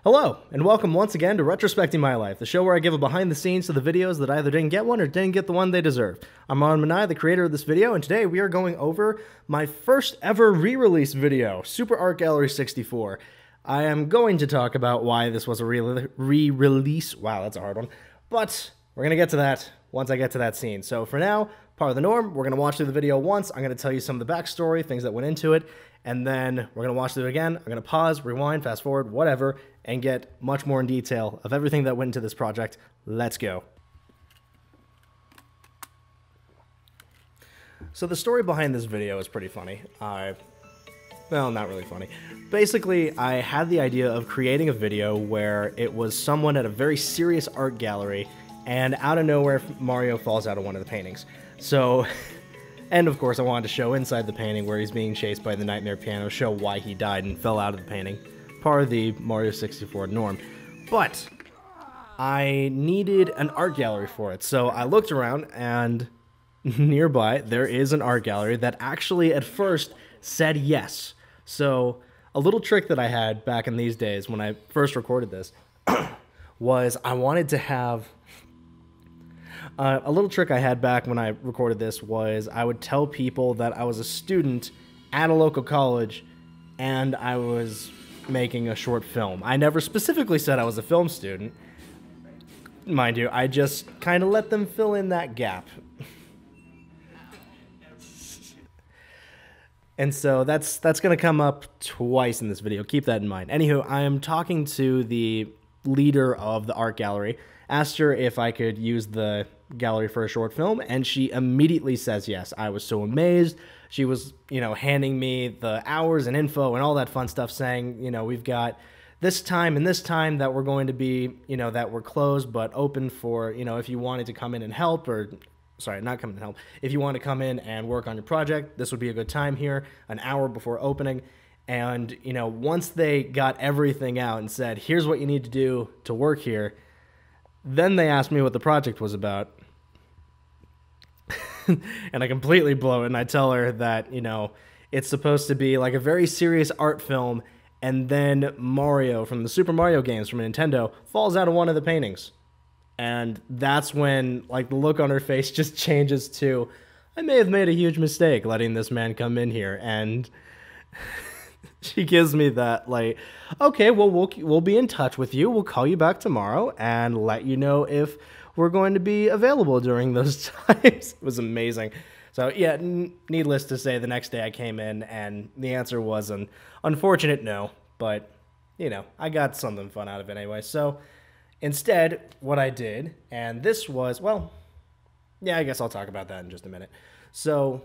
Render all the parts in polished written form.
Hello, and welcome once again to Retrospecting My Life, the show where I give a behind the scenes to the videos that either didn't get one or didn't get the one they deserve. I'm Ron Manai, the creator of this video, and today we are going over my first ever re-release video, Super Art Gallery 64. I am going to talk about why this was a re-release. Wow, that's a hard one. But we're going to get to that once I get to that scene. So for now, part of the norm, we're going to watch through the video once. I'm going to tell you some of the backstory, things that went into it, and then we're going to watch through it again. I'm going to pause, rewind, fast forward, whatever, and get much more in detail of everything that went into this project. Let's go. So the story behind this video is pretty funny. Well, not really funny. Basically, I had the idea of creating a video where it was someone at a very serious art gallery, and out of nowhere, Mario falls out of one of the paintings. So, and of course, I wanted to show inside the painting where he's being chased by the Nightmare Piano, show why he died and fell out of the painting. Part of the Mario 64 norm. But I needed an art gallery for it, so I looked around, and nearby there is an art gallery that actually at first said yes. So a little trick that I had back in these days when I first recorded this was I wanted to have a little trick I had back when I recorded this was I would tell people that I was a student at a local college and I was making a short film. I never specifically said I was a film student. Mind you, I just kind of let them fill in that gap. And so that's going to come up twice in this video. Keep that in mind. Anywho, I am talking to the leader of the art gallery. Asked her if I could use the gallery for a short film, and she immediately says yes. I was so amazed. She was, handing me the hours and info and all that fun stuff, saying, we've got this time and this time that we're going to be, that we're closed but open for, if you wanted to come in and help, or sorry, not come in and help. If you want to come in and work on your project, this would be a good time here, an hour before opening. And, once they got everything out and said, here's what you need to do to work here, then they asked me what the project was about. And I completely blow it, and I tell her that, it's supposed to be like a very serious art film, and then Mario from the Super Mario games from Nintendo falls out of one of the paintings. And that's when, the look on her face just changes to, I may have made a huge mistake letting this man come in here. And she gives me that, okay, well, we'll be in touch with you. We'll call you back tomorrow and let you know if we're going to be available during those times. It was amazing. So, yeah, needless to say, the next day I came in, and the answer was an unfortunate no. But, I got something fun out of it anyway. So instead, what I did, and this was, well, yeah, I guess I'll talk about that in just a minute. So,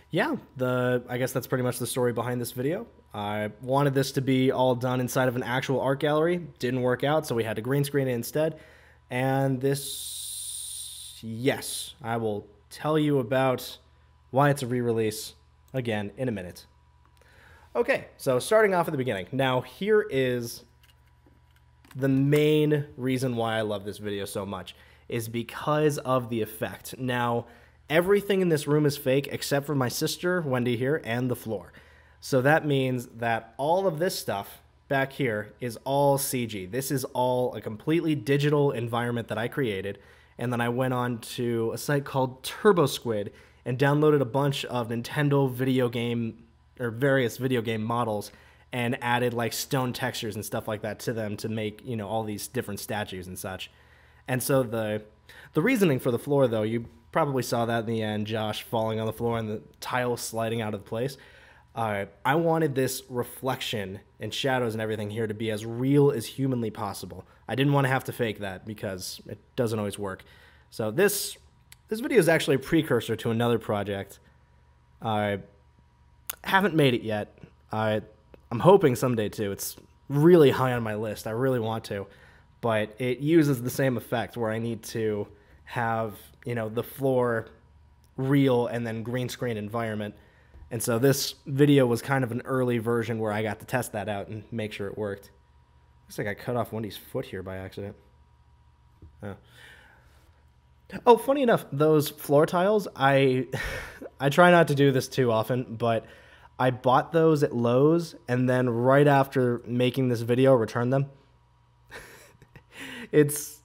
yeah, I guess that's pretty much the story behind this video. I wanted this to be all done inside of an actual art gallery. Didn't work out, so we had to green screen it instead. And this, yes, I will tell you about why it's a re-release again in a minute. Okay, so starting off at the beginning. Now, here is the main reason why I love this video so much, is because of the effect. Now, everything in this room is fake except for my sister, Wendy, here, and the floor. So that means that all of this stuff back here is all CG. This is all a completely digital environment that I created, and then I went on to a site called TurboSquid and downloaded a bunch of Nintendo video game, or various video game models, and added stone textures and stuff like that to them to make, all these different statues and such. And so the reasoning for the floor, though, you probably saw that in the end, Josh falling on the floor and the tile sliding out of place. I wanted this reflection and shadows and everything here to be as real as humanly possible. I didn't want to have to fake that because it doesn't always work. So this video is actually a precursor to another project. I haven't made it yet. I'm hoping someday to. It's really high on my list. I really want to. But it uses the same effect where I need to have, the floor real and then green screen environment. And so this video was kind of an early version where I got to test that out and make sure it worked. Looks like I cut off Wendy's foot here by accident. Oh, funny enough, those floor tiles, I try not to do this too often, but I bought those at Lowe's, and then right after making this video, returned them. It's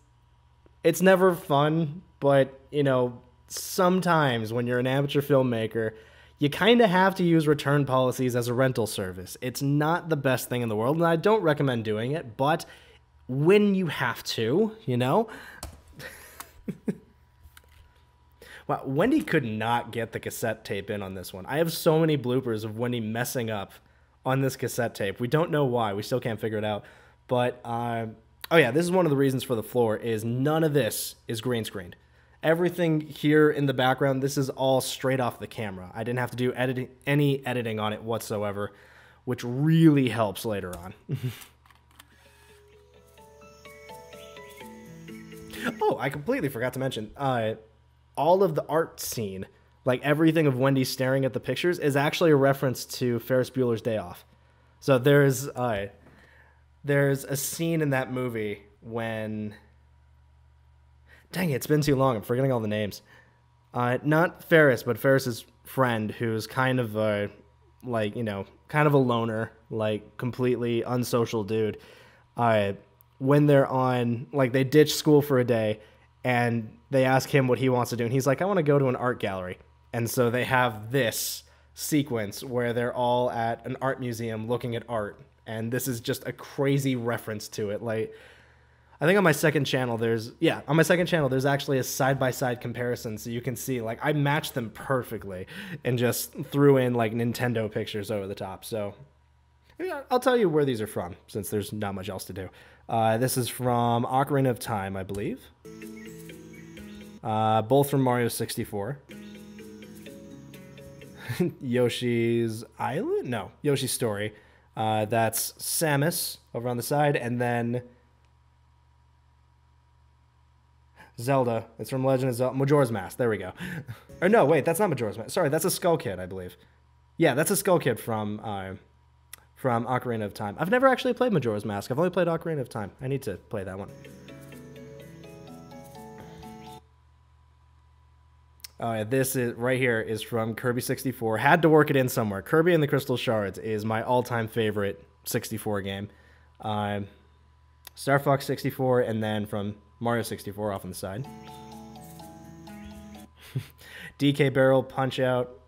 never fun, but, you know, sometimes when you're an amateur filmmaker, you kind of have to use return policies as a rental service. It's not the best thing in the world, and I don't recommend doing it, but when you have to, you know? Wow, Wendy could not get the cassette tape in on this one. I have so many bloopers of Wendy messing up on this cassette tape. We don't know why. We still can't figure it out. But, oh yeah, this is one of the reasons for the floor, is none of this is green screened. Everything here in the background, this is all straight off the camera. I didn't have to do any editing on it whatsoever, which really helps later on. Oh, I completely forgot to mention, all of the art scene, like everything of Wendy staring at the pictures, is actually a reference to Ferris Bueller's Day Off. So there's a scene in that movie when... Dang it, it's been too long. I'm forgetting all the names. Not Ferris, but Ferris's friend, who's kind of a, like, you know, kind of a loner, like, completely unsocial dude. When they're on, like, they ditch school for a day, and they ask him what he wants to do, and he's like, I want to go to an art gallery. And so they have this sequence where they're all at an art museum looking at art, and this is just a crazy reference to it. Like, I think on my second channel there's actually a side-by-side comparison, so you can see, like, I matched them perfectly and just threw in, like, Nintendo pictures over the top. So yeah, I'll tell you where these are from, since there's not much else to do. This is from Ocarina of Time, I believe. Both from Mario 64. Yoshi's Island? No, Yoshi's Story. That's Samus over on the side, and then Zelda. It's from Legend of Zelda. Majora's Mask. There we go. Or no, wait, that's not Majora's Mask. Sorry, that's a Skull Kid, I believe. Yeah, that's a Skull Kid from Ocarina of Time. I've never actually played Majora's Mask. I've only played Ocarina of Time. I need to play that one. Oh yeah, this is right here is from Kirby 64. Had to work it in somewhere. Kirby and the Crystal Shards is my all-time favorite 64 game. Star Fox 64, and then from Mario 64 off on the side. DK Barrel, Punch Out.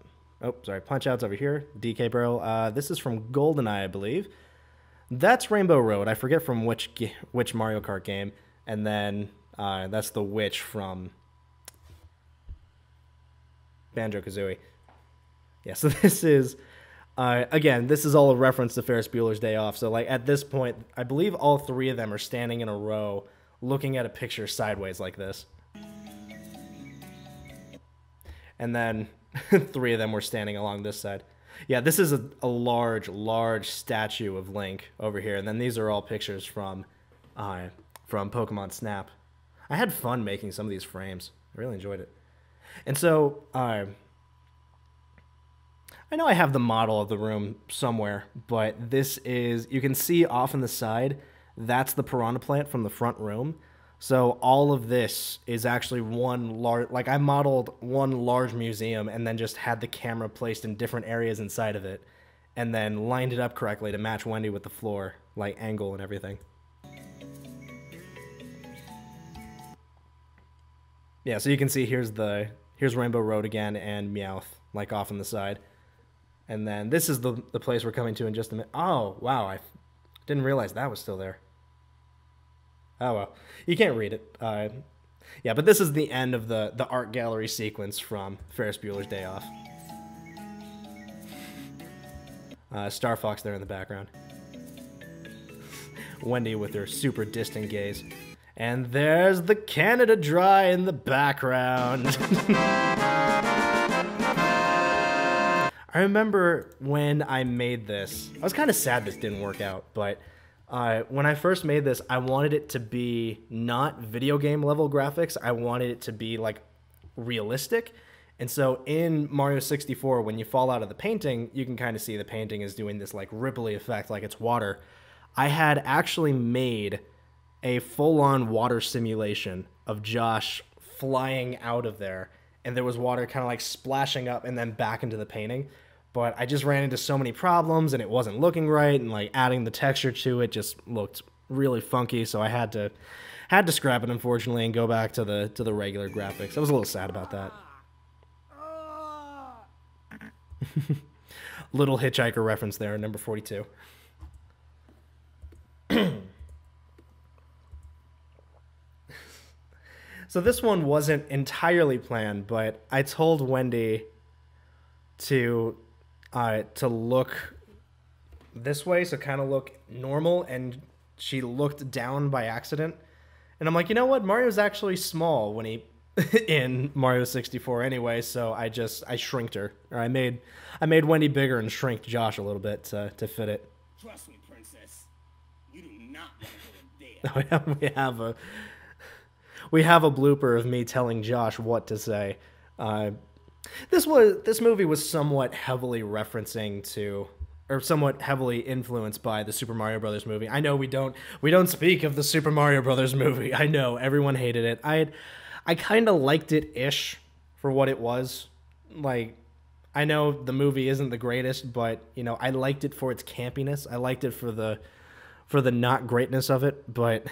Oh, sorry, Punch Out's over here. DK Barrel. This is from GoldenEye, I believe. That's Rainbow Road. I forget from which Mario Kart game. And then that's the witch from Banjo-Kazooie. Yeah, so this is, again, this is all a reference to Ferris Bueller's Day Off. So, like, at this point, I believe all three of them are standing in a row looking at a picture sideways like this. And then three of them were standing along this side. Yeah, this is a large statue of Link over here. And then these are all pictures from Pokemon Snap. I had fun making some of these frames. I really enjoyed it. And so, I know I have the model of the room somewhere, but this is, you can see off on the side, that's the piranha plant from the front room. So all of this is actually one large, like I modeled one large museum and then just had the camera placed in different areas inside of it and then lined it up correctly to match Wendy with the floor, like angle and everything. Yeah, so you can see here's Rainbow Road again and Meowth, like off on the side. And then this is the place we're coming to in just a minute. Oh, wow, I didn't realize that was still there. Oh, well, you can't read it. Yeah, but this is the end of the art gallery sequence from Ferris Bueller's Day Off. Star Fox there in the background. Wendy with her super distant gaze. And there's the Canada Dry in the background. I remember when I made this, I was kind of sad this didn't work out, but when I first made this, I wanted it to be not video game level graphics. I wanted it to be like realistic. And so in Mario 64, when you fall out of the painting, you can kind of see the painting is doing this like ripply effect, like it's water. I had actually made a full-on water simulation of Josh flying out of there, and there was water kind of like splashing up and then back into the painting. but I just ran into so many problems and it wasn't looking right, and like adding the texture to it just looked really funky, so I had to scrap it, unfortunately, and go back to the regular graphics. I was a little sad about that. Little Hitchhiker reference there, number 42. So this one wasn't entirely planned, but I told Wendy to look this way, so kind of look normal, and she looked down by accident. And I'm like, you know what? Mario's actually small when he in Mario 64 anyway, so I shrinked her. Or I made Wendy bigger and shrinked Josh a little bit to fit it. Trust me, princess. You do not want to go there. We have a blooper of me telling Josh what to say. This movie was somewhat heavily referencing to, or somewhat heavily influenced by the Super Mario Brothers movie. I know we don't speak of the Super Mario Brothers movie. I know everyone hated it. I kind of liked it-ish for what it was. Like, I know the movie isn't the greatest, but you know, I liked it for its campiness. I liked it for the not greatness of it. But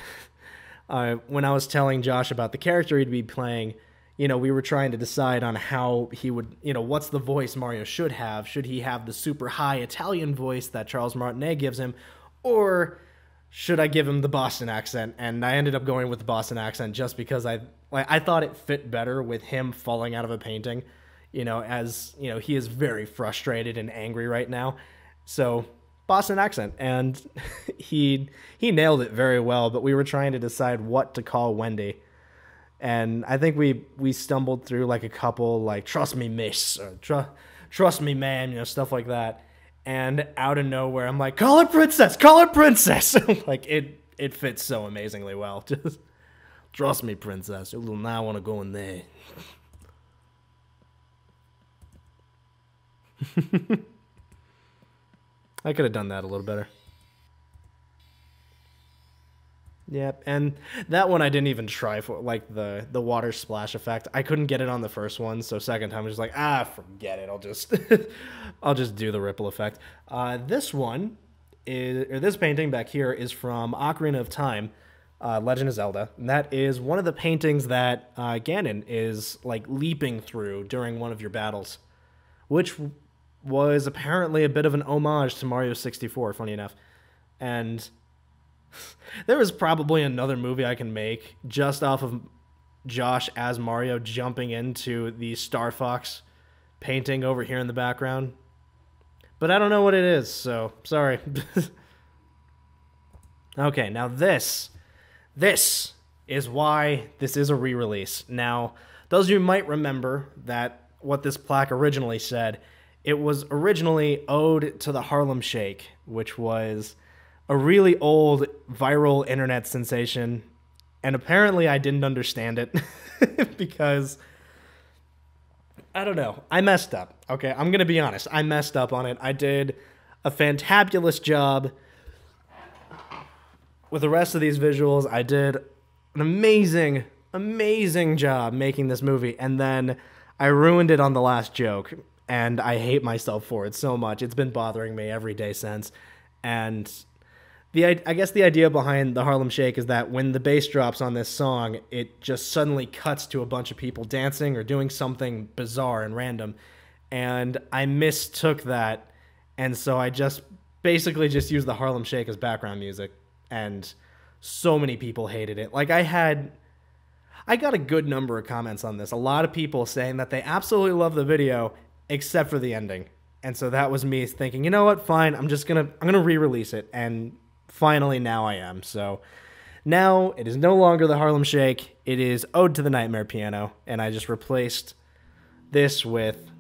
when I was telling Josh about the character he'd be playing, you know, we were trying to decide on how he would, you know, what's the voice Mario should have. Should he have the super high Italian voice that Charles Martinet gives him, or should I give him the Boston accent? And I ended up going with the Boston accent just because I thought it fit better with him falling out of a painting, you know, as, you know, he is very frustrated and angry right now. So Boston accent, and he nailed it very well, but we were trying to decide what to call Wendy. And I think we stumbled through like a couple, like, trust me, miss, or trust me, man, you know, stuff like that. And out of nowhere, I'm like, call her princess, call her princess. Like, it fits so amazingly well. Just trust me, princess. You will not want to go in there. I could have done that a little better. Yep, and that one I didn't even try for, like, the water splash effect. I couldn't get it on the first one, so second time I was just like, forget it. I'll just I'll just do the ripple effect. This one this painting back here is from Ocarina of Time, Legend of Zelda. And that is one of the paintings that Ganon is like leaping through during one of your battles, which was apparently a bit of an homage to Mario 64, funny enough. And there is probably another movie I can make just off of Josh as Mario jumping into the Star Fox painting over here in the background. But I don't know what it is, so sorry. Okay, now this is why this is a re-release. Now, those of you might remember that what this plaque originally said, it was originally Ode to the Harlem Shake, which was a really old viral internet sensation, and apparently I didn't understand it because, I don't know, I messed up. Okay, I'm gonna be honest, I messed up on it. I did a fantabulous job with the rest of these visuals. I did an amazing job making this movie, and then I ruined it on the last joke, and I hate myself for it so much. It's been bothering me every day since, and I guess the idea behind the Harlem Shake is that when the bass drops on this song, it just suddenly cuts to a bunch of people dancing or doing something bizarre and random. And I mistook that, and so I just basically just used the Harlem Shake as background music, and so many people hated it. Like, I got a good number of comments on this. A lot of people saying that they absolutely love the video, except for the ending. And so that was me thinking, you know what, fine, I'm gonna re-release it, and finally, now I am. So now it is no longer the Harlem Shake. It is Ode to the Nightmare Piano, and I just replaced this with,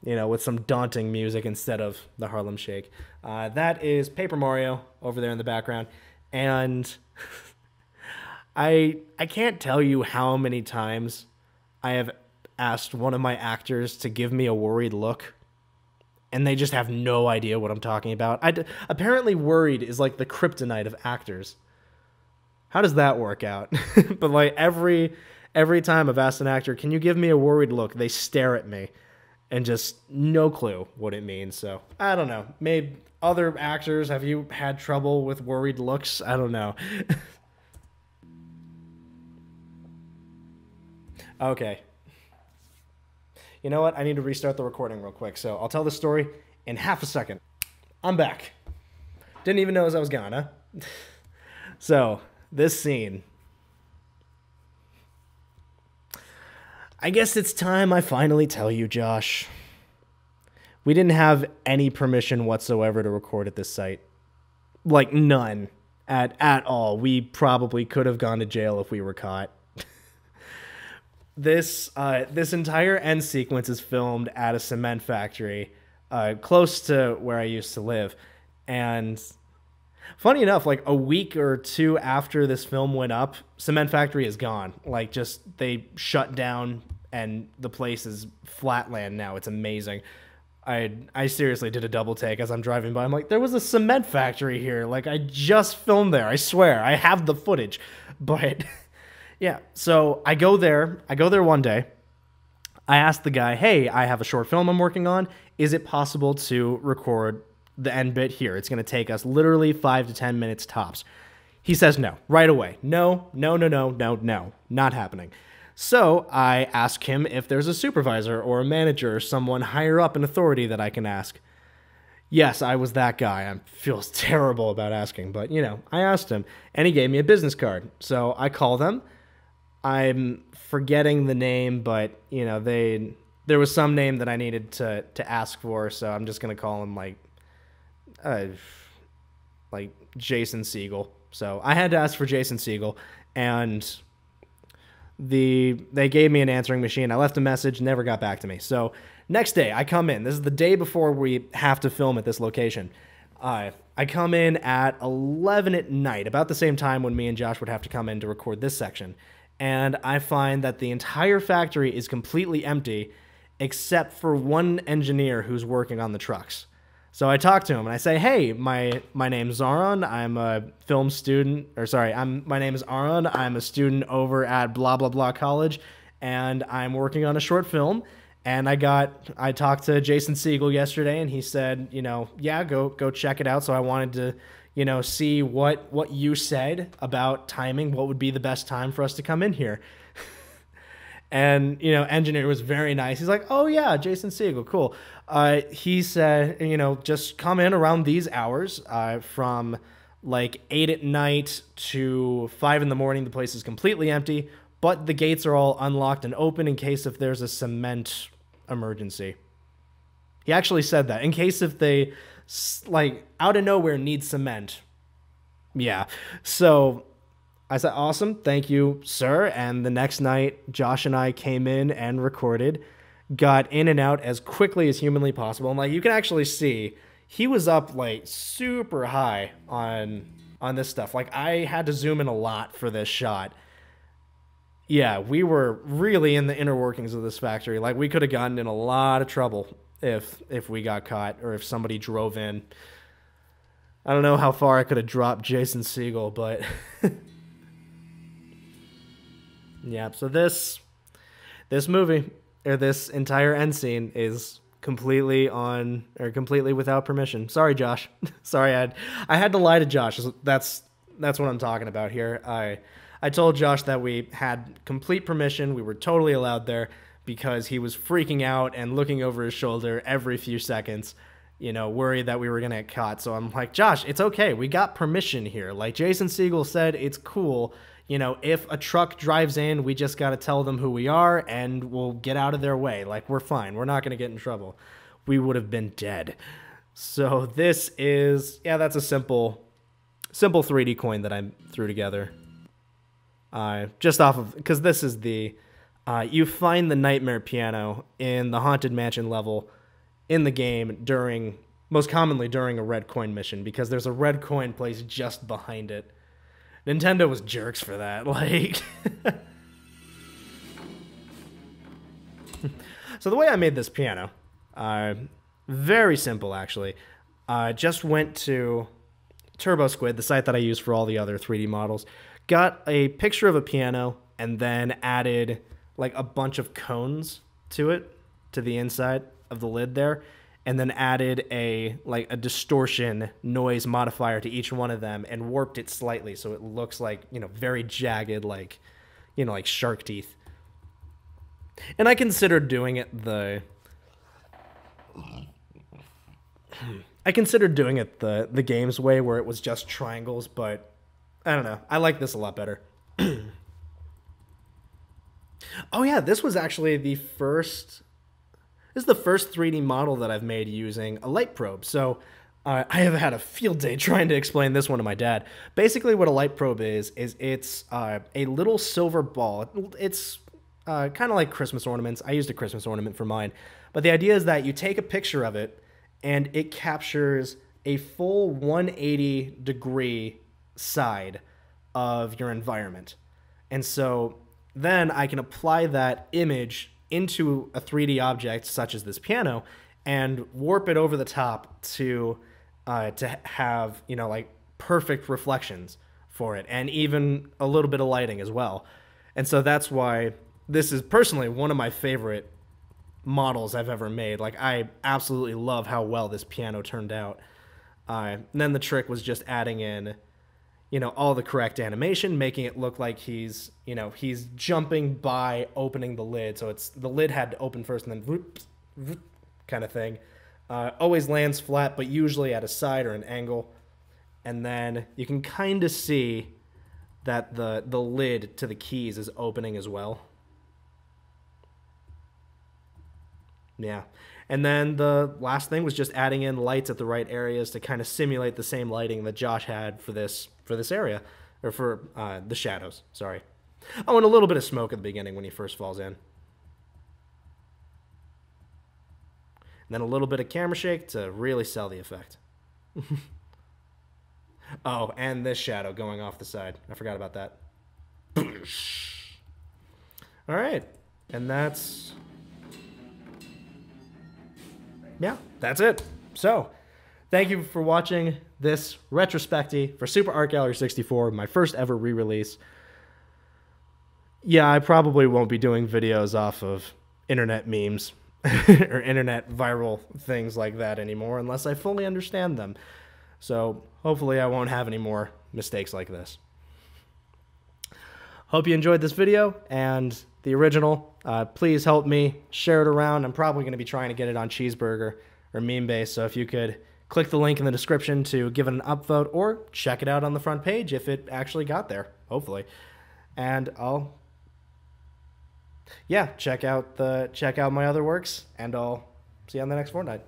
you know, with some daunting music instead of the Harlem Shake. That is Paper Mario over there in the background, and I can't tell you how many times I have asked one of my actors to give me a worried look, and they just have no idea what I'm talking about. Apparently worried is like the kryptonite of actors. How does that work out? But like every time I've asked an actor, can you give me a worried look? They stare at me. and just no clue what it means. So I don't know. Maybe other actors, have you had trouble with worried looks? I don't know. Okay. You know what? I need to restart the recording real quick. So I'll tell the story in half a second. I'm back. Didn't even know as I was gone, huh? So this scene. I guess it's time I finally tell you, Josh. We didn't have any permission whatsoever to record at this site. Like, none. At all. We probably could have gone to jail if we were caught. This entire end sequence is filmed at a cement factory close to where I used to live. And funny enough, like a week or two after this film went up, cement factory is gone. Like, just they shut down and the place is flatland now. It's amazing. I seriously did a double take as I'm driving by. I'm like, there was a cement factory here. Like, I just filmed there. I swear. I have the footage. But yeah, so I go there one day. I asked the guy, hey, I have a short film I'm working on. Is it possible to record the end bit here? It's going to take us literally 5 to 10 minutes tops. He says no, right away. No, not happening. So I ask him if there's a supervisor or a manager or someone higher up in authority that I can ask. Yes, I was that guy. I feel terrible about asking, but, you know, I asked him, and he gave me a business card. So I call them. I'm forgetting the name, but, you know, there was some name that I needed to ask for, so I'm just going to call him, like Jason Siegel. So I had to ask for Jason Siegel, and they gave me an answering machine. I left a message, never got back to me. So next day, I come in. This is the day before we have to film at this location. I come in at 11 at night, about the same time when me and Josh would have to come in to record this section. And I find that the entire factory is completely empty except for one engineer who's working on the trucks. So I talk to him and I say, hey, my name's Zaron. I'm a film student, my name is Aaron. I'm a student over at blah, blah, blah college, and I'm working on a short film. And I talked to Jason Siegel yesterday, and he said, you know, yeah, go check it out. So I wanted to, you know, see what you said about timing, what would be the best time for us to come in here. And, you know, engineer was very nice. He's like, oh, yeah, Jason Siegel, cool. He said, you know, just come in around these hours from like 8 at night to 5 in the morning. The place is completely empty, but the gates are all unlocked and open in case if there's a cement emergency. He actually said that in case if they, like, out of nowhere need cement. Yeah. So I said, awesome, thank you, sir. And the next night, Josh and I came in and recorded, got in and out as quickly as humanly possible. And, like, you can actually see, he was up, like, super high on this stuff. Like, I had to zoom in a lot for this shot. Yeah, we were really in the inner workings of this factory. Like, we could have gotten in a lot of trouble if we got caught or if somebody drove in. I don't know how far I could have dropped Jason Siegel, but yeah, so this movie, or this entire end scene, is completely without permission. Sorry, Josh. Sorry, I had to lie to Josh. That's what I'm talking about here. I told Josh that we had complete permission. We were totally allowed there because he was freaking out and looking over his shoulder every few seconds, you know, worried that we were going to get caught. So I'm like, Josh, it's okay. We got permission here. Like Jason Siegel said, it's cool. You know, if a truck drives in, we just got to tell them who we are and we'll get out of their way. Like, we're fine. We're not going to get in trouble. We would have been dead. So this is, yeah, that's a simple 3D coin that I threw together. Just off of, because this is the, you find the Nightmare Piano in the Haunted Mansion level in the game most commonly during a red coin mission, because there's a red coin placed just behind it. Nintendo was jerks for that, like. So the way I made this piano, very simple actually. Just went to TurboSquid, the site that I use for all the other 3D models, got a picture of a piano, and then added like a bunch of cones to it, to the inside. of the lid there, and then added a distortion noise modifier to each one of them and warped it slightly so it looks like, very jagged, like shark teeth. And I considered doing it the game's way, where it was just triangles, but I don't know. I like this a lot better. Oh yeah, this was actually the first 3D model that I've made using a light probe. So I have had a field day trying to explain this one to my dad. Basically what a light probe is it's a little silver ball. It's kind of like Christmas ornaments. I used a Christmas ornament for mine. But the idea is that you take a picture of it and it captures a full 180 degree side of your environment. And so then I can apply that image into a 3D object such as this piano and warp it over the top to have, perfect reflections for it, and even a little bit of lighting as well. And so that's why this is personally one of my favorite models I've ever made. Like, I absolutely love how well this piano turned out. And then the trick was just adding in, all the correct animation, making it look like he's jumping by opening the lid. So the lid had to open first and then whoop, whoop, kind of thing. Always lands flat, but usually at a side or an angle. And then you can kind of see that the lid to the keys is opening as well. Yeah. And then the last thing was just adding in lights at the right areas to kind of simulate the same lighting that Josh had for this area, or for the shadows, sorry. Oh, and a little bit of smoke at the beginning when he first falls in. And then a little bit of camera shake to really sell the effect. Oh, and this shadow going off the side. I forgot about that. All right. And that's... yeah, that's it. So, thank you for watching this Retrospecty for Super Art Gallery 64, my first ever re-release. Yeah, I probably won't be doing videos off of internet memes or internet viral things like that anymore unless I fully understand them. So, hopefully I won't have any more mistakes like this. Hope you enjoyed this video and the original. Please help me share it around. I'm probably going to be trying to get it on Cheeseburger or Meme Base, so if you could click the link in the description to give it an upvote, or check it out on the front page if it actually got there, hopefully. And I'll check out my other works, and I'll see you on the next Fortnite.